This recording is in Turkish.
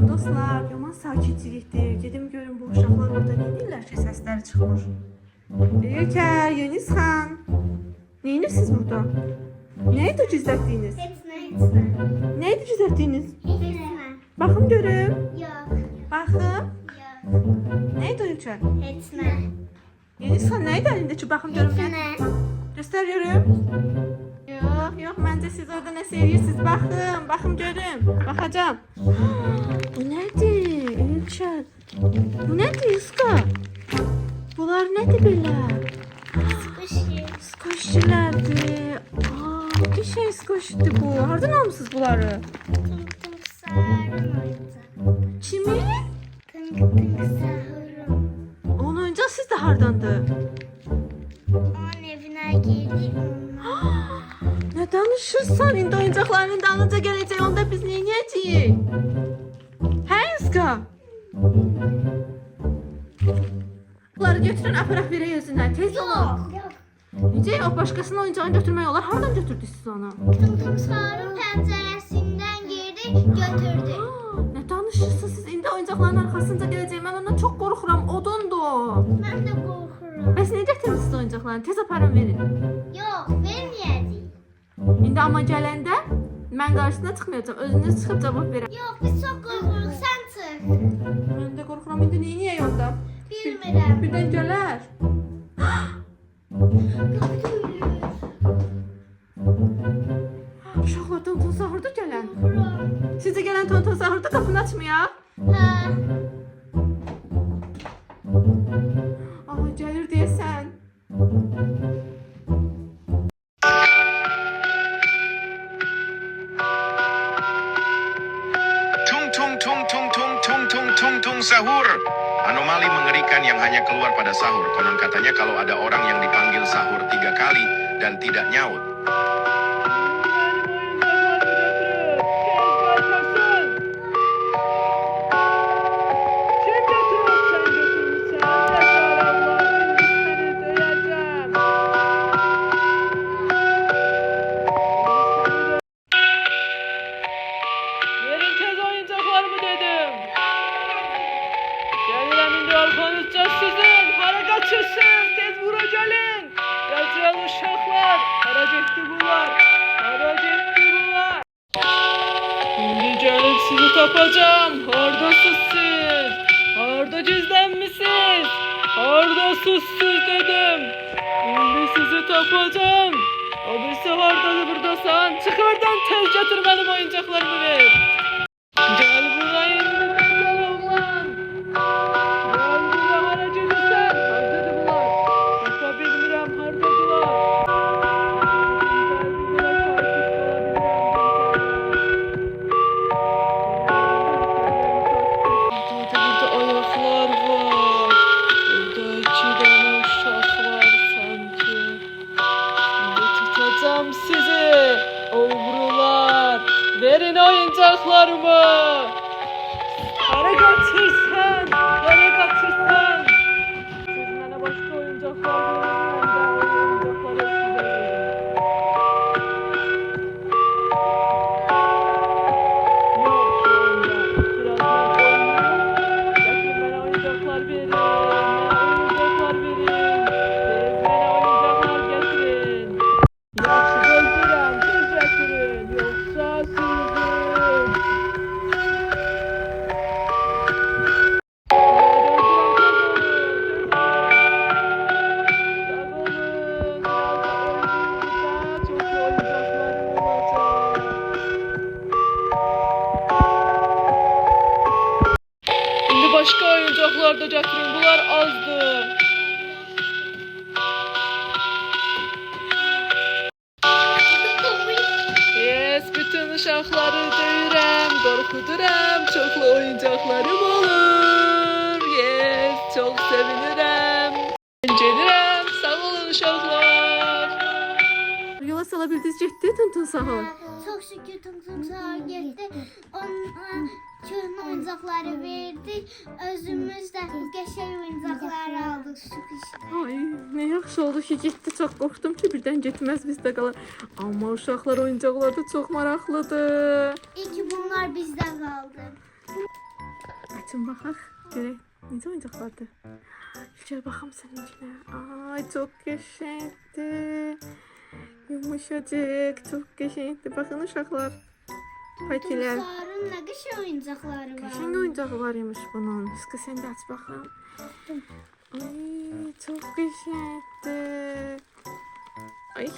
Salam dostlar, yaman sakitçilikdir. Gedim görün bu uşaqlar orada ne edirlər ki, səsləri çıxmır. Ülker, Yunus xan. Ne edirsiniz burada? Neydi gizlətdiyiniz? Etme. Neydi gizlətdiyiniz? Etme. Baxın görüm. Yok. Baxın. Yok. Neydi Ülker? Etme. Yunus xan neydi əlindəki? Baxın görüm. Etme. Göstər görüm. Yok, məncə siz orada nə sevirsiniz? Baxın görüm. Baxacağım. Bu nədir? Ülker. Bu nədir Iska? Bunlar nədir belə? Kuşu. Skoşçilərdir. Bir şey skoşçidir bu. Hardan almışsınız bunları? Tınk tınk sahurun oydu. Kimi? Tınk tınk sahurun. Onu önce siz de hardandı? Onun evine girdik onunla. Ne danışırsan? İndi oyuncaklarının dalınca gelecek. Onda biz ne yiyeceğiz? He Iska? Bunları götürün aparaq verək özündən. Tez olun. Yok. Necə? O başqasının oyuncağını götürmək olar. Hardan götürdünüz siz onu? Tınk tınk sahurun penceresinden girdi götürdü. Ne danışırsınız siz? İndi oyuncaqların arxasınca gələcək. Mən ondan çox qorxuram. Odundur. Ben de korkuyorum. Bəs nə gətirmisiniz oyuncaqlarını? Tez aparın verin. Yok vermeyeceğim. İndi amma gələndə mən qarşısına çıxmayacağam. Özünüz çıxıb cavab verək. Yok biz çok korkuyoruz sen çık. Mən də qorxuram. İndi nə edək onda? Bilmirəm. Birdən gələr. Uşaqlar tonton sahurda gələn. Korkuyorum. Sizə gələn tonton sahurda qapını açmayaq. Ha. Aha gəlir deyəsən. Tung tung tung tung tung tung tung tung tung sahur. Anomali mengerikan yang hanya keluar pada sahur. Konon katanya kalau ada orang yang dipanggil sahur 3 kali dan tidak nyaut, Verin tez oyuncaklarımı dedim. Gelin indi arkanızca sizin. Hara kaçırsınız? Tez bura gelin. Gel uşaklar. Hara gitti bunlar. Hara gitti bunlar. Şimdi gelip sizi tapacağım. Hardasız siz? Harda gizlenmişsiniz? Hardasız siz dedim. Şimdi sizi tapacağım. Abisi hardadır buradasan. Çık oradan tez getir benim oyuncaklarımı ver. Gel buraya indi güzel oğlan. Gel buraya hara gelirsen. Hardadır bunlar. Tapa bilmirəm hardadılar. Burada ayaklar var. Burada 2 tane uşaq var sanki. Şimdi tutacağım sizi. Ovrular. Verin oyuncaklarımı. Hara kaçırsan. Hara kaçırsan. Siz bana başka oyuncaklar verin. Ben o oyuncakları size veririm. Yok şu anda. Birazdan oynayın. Getirin bana oyuncaklar verin. Bana oyuncaklar verin. Siz bana oyuncaklar getirin. Yaxşı gözləyirəm, tez gətirin. Yoxsa sizin. İndi başqa oyuncaqlar da gətirin. Bunlar azdır. Yes, bütün uşaqları döyürəm, qorxuduram, çoxlu oyuncaqlarım olur. Yes, çox sevinirəm. Gedirəm, sağ olun uşaqlar. Yola salabildiniz, getdi tonton sahur. Çok şükür tınk tınk sahur gitti. Ona köhnə oyuncaqları verdik. Özümüz də qəşəng oyuncaqları aldıq şu qışda. Ay, ne yaxşı oldu ki getdi. Çox qorxdum ki birdən getməz bizdə qalar. Amma uşaqlar oyuncaqlar da çox maraqlıdır. İyi ki bunlar bizdə qaldı. Açın bakak. Görək necə oyuncaqlardır. Gel bakalım senin içine. Ay çok qəşəngdir. Yumuşacık, çok qəşəngdir. Bakın uşaqlar. Patiler. Sarın ne güzel oyuncakları var. Qəşəng oyuncaqlarıymış bunun. Sıkı sen de aç bakalım. Ay çok qəşəngdir. Ay